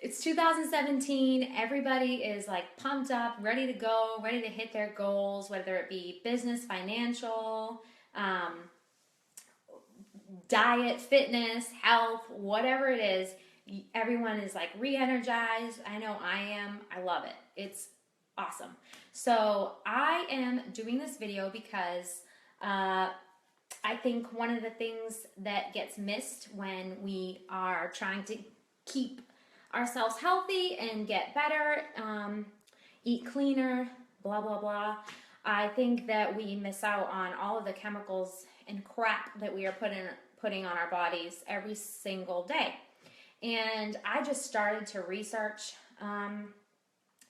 It's 2017. Everybody is like pumped up, ready to go, ready to hit their goals, whether it be business, financial, um, diet, fitness, health, whatever it is. Everyone is like re-energized. I know I am. I love it. It's awesome. So I am doing this video because I think one of the things that gets missed when we are trying to keep ourselves healthy and get better, eat cleaner, blah, blah, blah. I think that we miss out on all of the chemicals and crap that we are putting on our bodies every single day. And I just started to research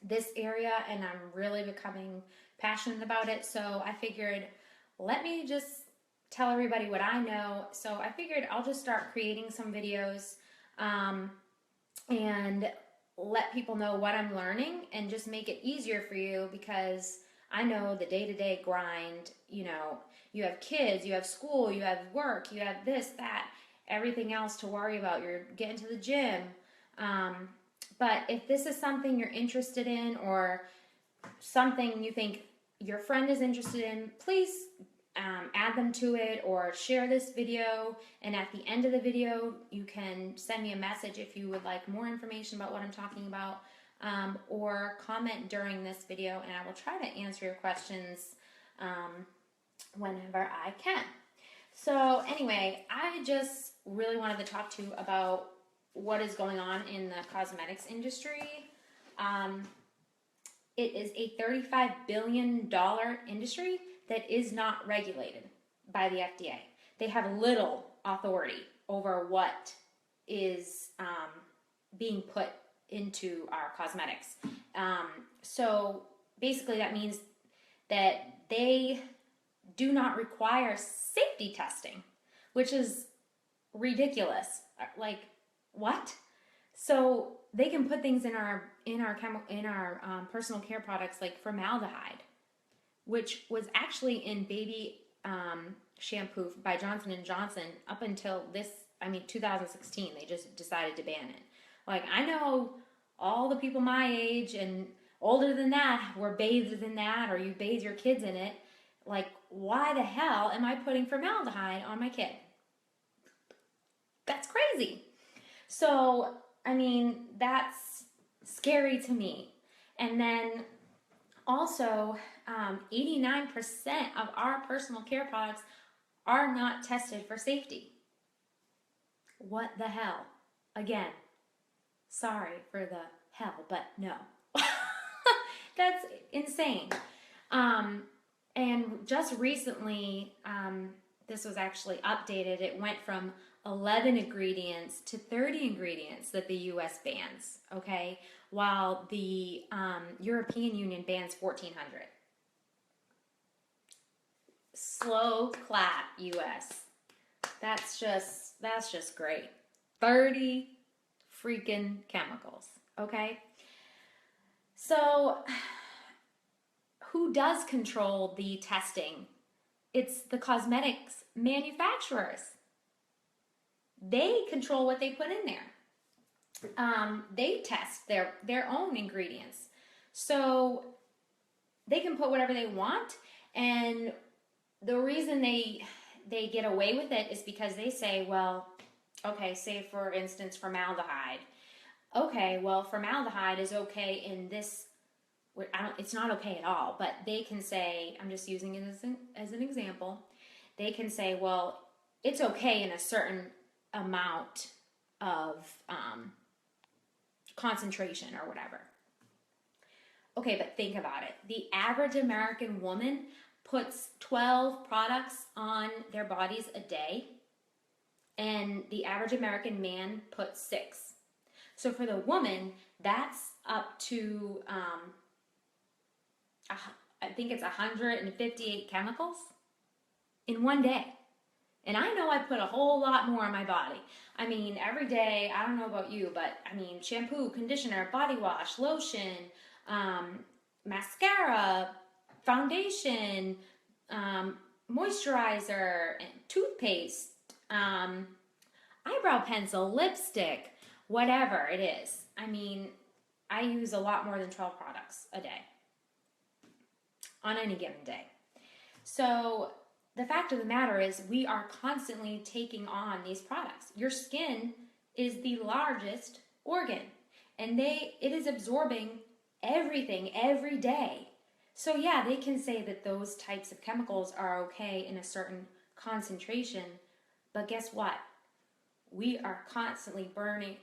this area, and I'm really becoming passionate about it. So I figured, let me just tell everybody what I know. So I figured I'll just start creating some videos and let people know what I'm learning and just make it easier for you, because I know the day-to-day grind, you know, you have kids, you have school, you have work, you have this, that, everything else to worry about. You're getting to the gym. But if this is something you're interested in, or something you think your friend is interested in, please add them to it or share this video. And at the end of the video, you can send me a message if you would like more information about what I'm talking about, or comment during this video, and I will try to answer your questions whenever I can. So anyway, I just really wanted to talk to you about what is going on in the cosmetics industry. It is a $35 billion industry that is not regulated by the FDA. They have little authority over what is being put into our cosmetics. So basically that means that they do not require safety testing, which is ridiculous. Like, what? So they can put things in our personal care products like formaldehyde, which was actually in baby shampoo by Johnson and Johnson up until 2016. They just decided to ban it. Like, I know all the people my age and older than that were bathed in that, or you bathe your kids in it. Like, why the hell am I putting formaldehyde on my kid? That's crazy. So, I mean, that's scary to me. And then also, 89% of our personal care products are not tested for safety. What the hell? Again, sorry for the hell, but no. That's insane. And just recently, this was actually updated. It went from 11 ingredients to 30 ingredients that the U.S. bans, okay? While the European Union bans 1,400. Slow clap, U.S. That's just great. 30 freaking chemicals, okay? So, who does control the testing? It's the cosmetics manufacturers. They control what they put in there. They test their own ingredients. So they can put whatever they want, and the reason they get away with it is because they say, well, okay, say for instance formaldehyde. Okay, well, formaldehyde is okay in this. It's not okay at all, but they can say, I'm just using it as an example. They can say, well, it's okay in a certain amount of concentration or whatever. Okay, but think about it. The average American woman puts 12 products on their bodies a day, and the average American man puts 6. So for the woman, that's up to, I think it's 158 chemicals in one day. And I know I put a whole lot more on my body. I mean, every day, I don't know about you, but I mean, shampoo, conditioner, body wash, lotion, mascara, foundation, moisturizer, and toothpaste, eyebrow pencil, lipstick, whatever it is. I mean, I use a lot more than 12 products a day on any given day. So the fact of the matter is we are constantly taking on these products. Your skin is the largest organ, and it is absorbing everything every day. So yeah, they can say that those types of chemicals are okay in a certain concentration, but guess what? We are constantly burdening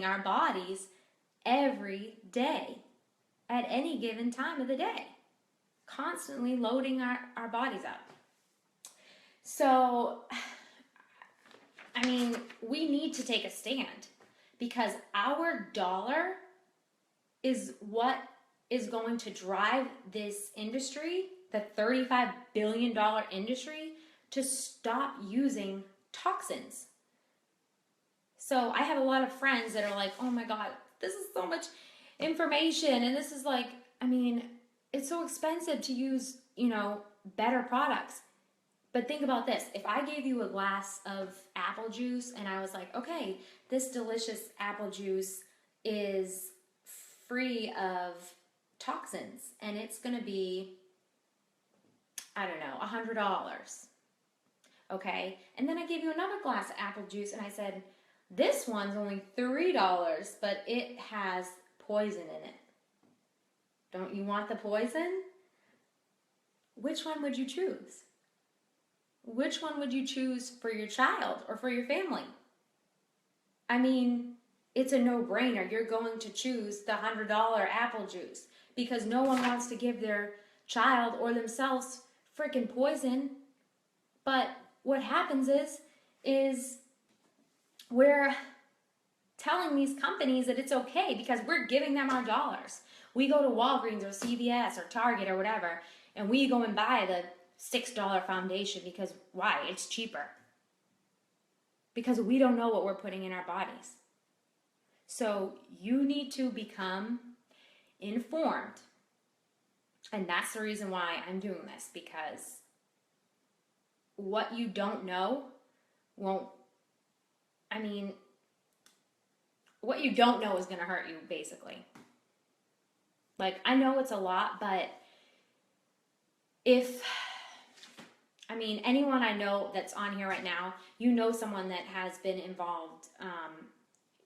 our bodies every day at any given time of the day, constantly loading our bodies up. So, I mean, we need to take a stand because our dollar is what is going to drive this industry, the $35 billion industry, to stop using toxins. So I have a lot of friends that are like, oh my God, this is so much information. And this is like, I mean, it's so expensive to use, better products. But think about this. If I gave you a glass of apple juice and I was like, okay, this delicious apple juice is free of toxins and it's going to be, I don't know, $100. Okay? And then I gave you another glass of apple juice and I said, this one's only $3, but it has poison in it. Don't you want the poison? Which one would you choose? Which one would you choose for your child or for your family? I mean, it's a no-brainer. You're going to choose the $100 apple juice because no one wants to give their child or themselves freaking poison. But what happens is we're telling these companies that it's okay because we're giving them our dollars. We go to Walgreens or CVS or Target or whatever, and we go and buy the $6 foundation because why? It's cheaper. Because we don't know what we're putting in our bodies. So you need to become informed. And that's the reason why I'm doing this, because what you don't know what you don't know is going to hurt you, basically. Like, I know it's a lot, but anyone I know that's on here right now, you know someone that has been involved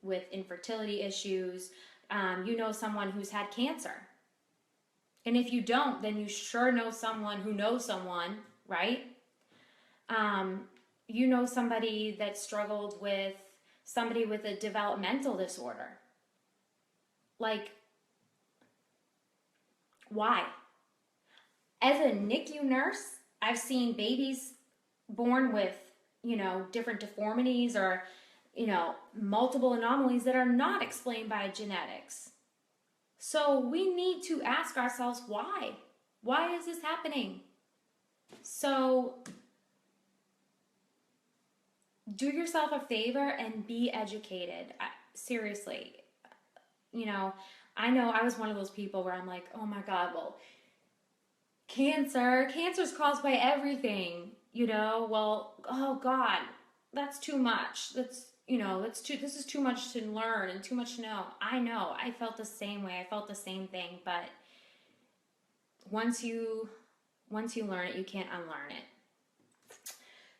with infertility issues. You know someone who's had cancer. And if you don't, then you sure know someone who knows someone, right? You know somebody that struggled with somebody with a developmental disorder. Like, why? As a NICU nurse, I've seen babies born with, different deformities or, multiple anomalies that are not explained by genetics. So we need to ask ourselves why. Why is this happening? So do yourself a favor and be educated. Seriously. I know I was one of those people where I'm like, oh my God, well, cancer's caused by everything, well, oh God, that's too much. This is too much to learn and too much to know. I know, I felt the same way. I felt the same thing, but once you learn it, you can't unlearn it.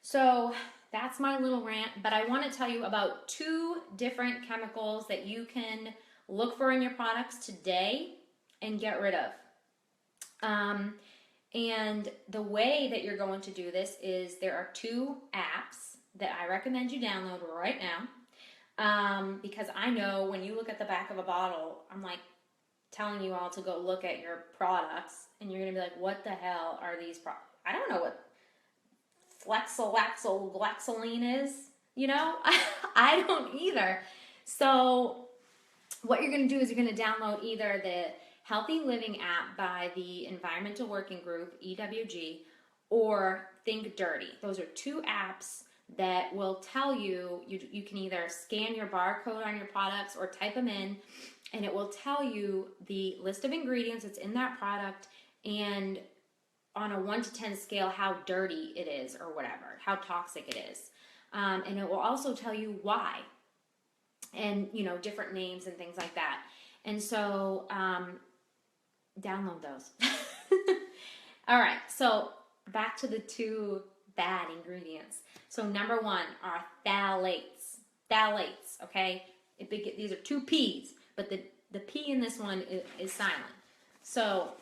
So that's my little rant, but I want to tell you about 2 different chemicals that you can look for in your products today and get rid of. And the way that you're going to do this is there are 2 apps that I recommend you download right now. Because I know when you look at the back of a bottle, I'm like telling you all to go look at your products and you're going to be like, what the hell are these products? I don't know what flexolaxolexoline is, I don't either. So what you're going to do is you're going to download either the Healthy Living app by the Environmental Working Group, EWG, or Think Dirty. Those are 2 apps that will tell you can either scan your barcode on your products or type them in, and it will tell you the list of ingredients that's in that product and on a 1 to 10 scale how dirty it is or whatever, how toxic it is. And it will also tell you why. and different names and things like that. And so download those. All right, so back to the two bad ingredients. So number one are phthalates. Phthalates, okay? These are two P's, but the P in this one is silent. So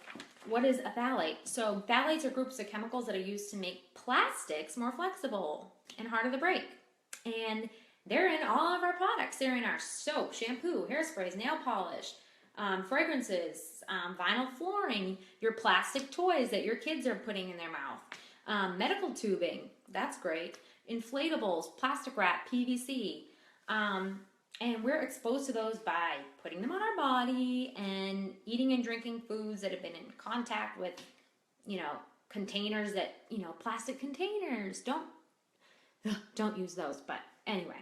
what is a phthalate? So phthalates are groups of chemicals that are used to make plastics more flexible and harder to break. And they're in all of our products. They're in our soap, shampoo, hairsprays, nail polish, fragrances, vinyl flooring, your plastic toys that your kids are putting in their mouth, medical tubing, that's great, inflatables, plastic wrap, PVC. And we're exposed to those by putting them on our body and eating and drinking foods that have been in contact with, containers that, plastic containers. Don't use those, but anyway.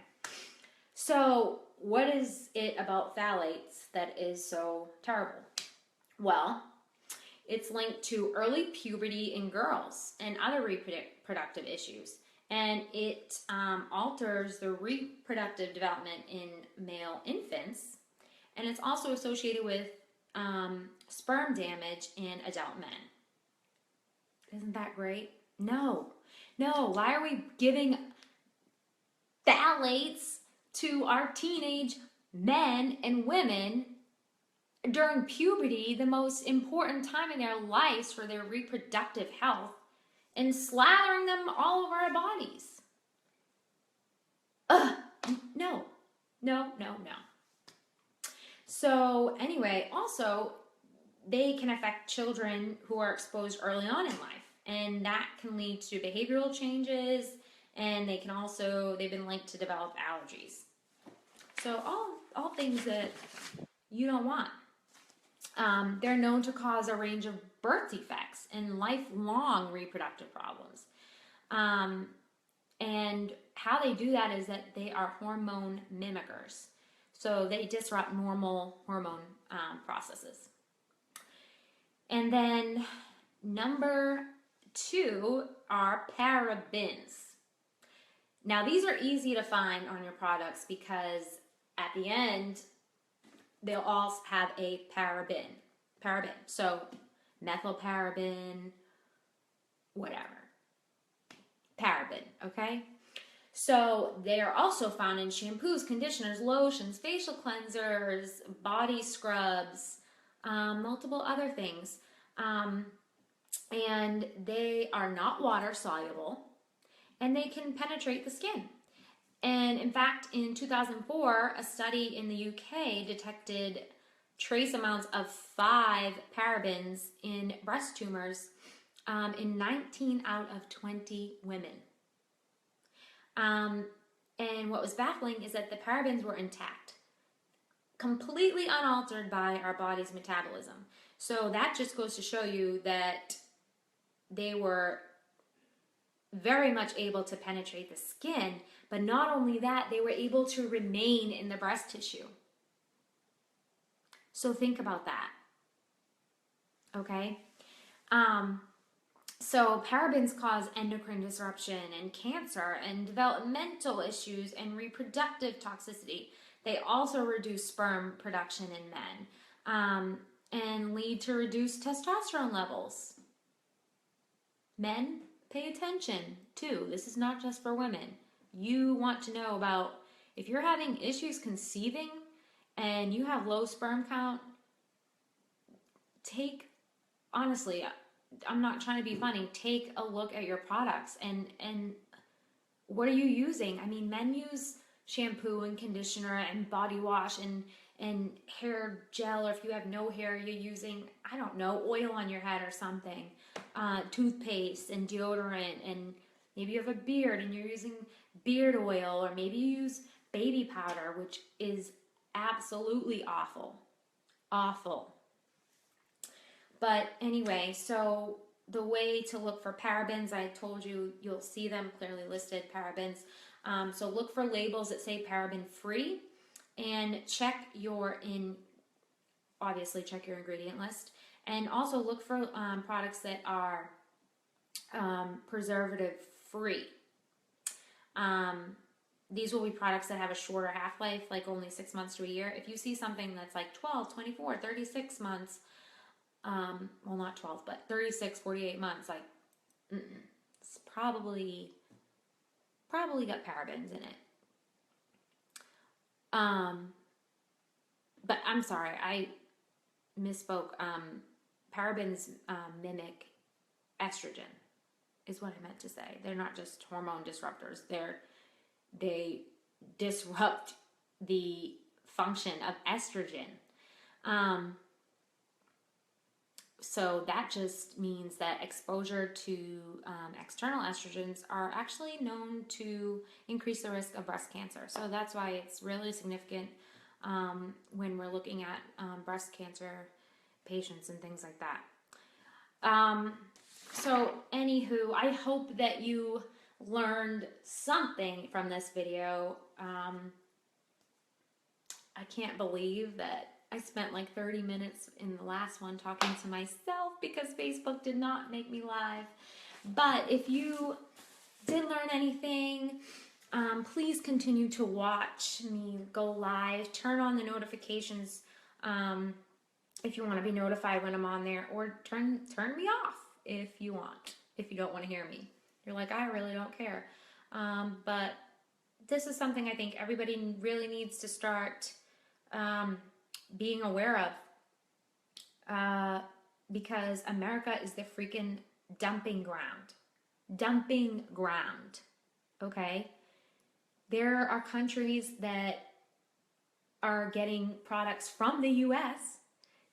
So what is it about phthalates that is so terrible? Well, it's linked to early puberty in girls and other reproductive issues. And it alters the reproductive development in male infants. And it's also associated with sperm damage in adult men. Isn't that great? No. Why are we giving phthalates to our teenage men and women during puberty, the most important time in their lives for their reproductive health, and slathering them all over our bodies? No. So anyway, also, they can affect children who are exposed early on in life, and that can lead to behavioral changes, and they've been linked to develop allergies. So all things that you don't want. They're known to cause a range of birth defects and lifelong reproductive problems. And how they do that is that they are hormone mimickers. So they disrupt normal hormone processes. And then number 2 are parabens. Now these are easy to find on your products because at the end, they'll all have a paraben. So methylparaben, whatever. Paraben, okay? So they are also found in shampoos, conditioners, lotions, facial cleansers, body scrubs, multiple other things. And they are not water soluble, and they can penetrate the skin. And in fact, in 2004, a study in the UK detected trace amounts of 5 parabens in breast tumors in 19 out of 20 women. And what was baffling is that the parabens were intact, completely unaltered by our body's metabolism. So that just goes to show you that they were very much able to penetrate the skin, but not only that, they were able to remain in the breast tissue. So think about that. Okay? So parabens cause endocrine disruption and cancer and developmental issues and reproductive toxicity. They also reduce sperm production in men and lead to reduced testosterone levels. Men, pay attention too. This is not just for women. You want to know about if you're having issues conceiving and you have low sperm count, honestly, I'm not trying to be funny, take a look at your products and what are you using? I mean, men use shampoo and conditioner and body wash and hair gel, or if you have no hair, you're using, I don't know, oil on your head or something, toothpaste and deodorant, and maybe you have a beard and you're using beard oil, or maybe you use baby powder, which is absolutely awful. But anyway, so the way to look for parabens, I told you, you'll see them clearly listed, parabens. So look for labels that say paraben free, and obviously check your ingredient list, and also look for products that are preservative free. these will be products that have a shorter half-life, like only 6 months to a year. If you see something that's like 12, 24, 36 months, well, not 12, but 36, 48 months, like, it's probably got parabens in it. But I'm sorry, I misspoke. Parabens mimic estrogen, is what I meant to say. They're not just hormone disruptors. They disrupt the function of estrogen. So that just means that exposure to external estrogens are actually known to increase the risk of breast cancer. So that's why it's really significant when we're looking at breast cancer patients and things like that. So anywho, I hope that you learned something from this video. I can't believe that I spent like 30 minutes in the last one talking to myself because Facebook did not make me live. But if you did learn anything, please continue to watch me go live. Turn on the notifications if you want to be notified when I'm on there, or turn me off if you want, if you don't want to hear me. You're like, I really don't care. But this is something I think everybody really needs to start being aware of, because America is the freaking dumping ground. Okay? There are countries that are getting products from the US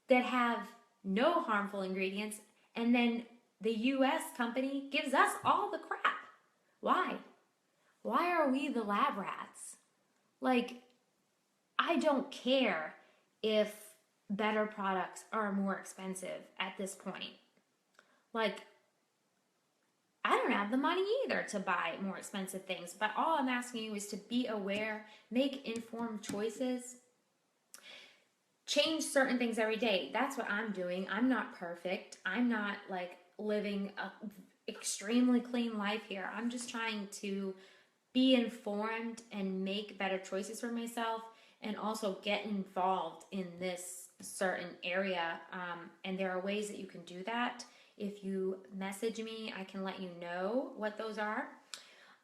that have no harmful ingredients, and then the US company gives us all the crap. Why? Why are we the lab rats? Like, I don't care if better products are more expensive at this point. Like, I don't have the money either to buy more expensive things, but all I'm asking you is to be aware, make informed choices, change certain things every day. That's what I'm doing. I'm not perfect. I'm not like living a extremely clean life here. I'm just trying to be informed and make better choices for myself, and also get involved in this certain area. And there are ways that you can do that. If you message me, I can let you know what those are.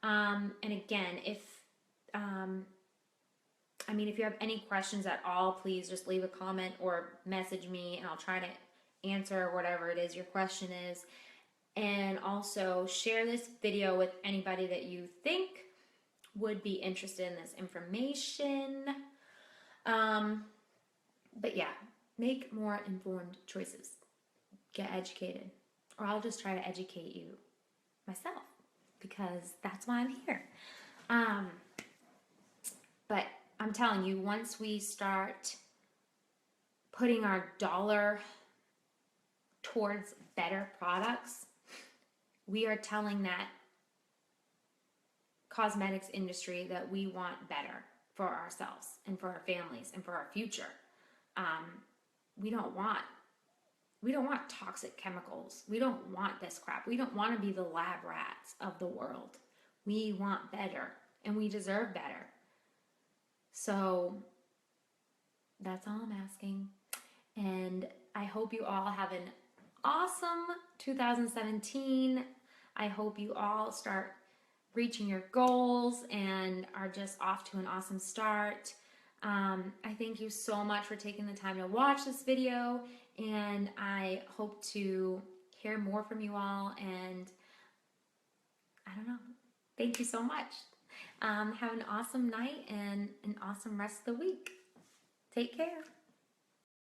And again, if you have any questions at all, please just leave a comment or message me, and I'll try to answer whatever it is your question is. And also share this video with anybody that you think would be interested in this information. But yeah, make more informed choices. Get educated. Or I'll just try to educate you myself, because that's why I'm here. But I'm telling you, once we start putting our dollar towards better products, we are telling that cosmetics industry that we want better for ourselves and for our families and for our future. We don't want toxic chemicals. We don't want this crap. We don't want to be the lab rats of the world. We want better, and we deserve better. So that's all I'm asking. And I hope you all have an awesome 2017. I hope you all start reaching your goals and are just off to an awesome start. I thank you so much for taking the time to watch this video, and I hope to hear more from you all. And I don't know. Thank you so much. Have an awesome night and an awesome rest of the week. Take care.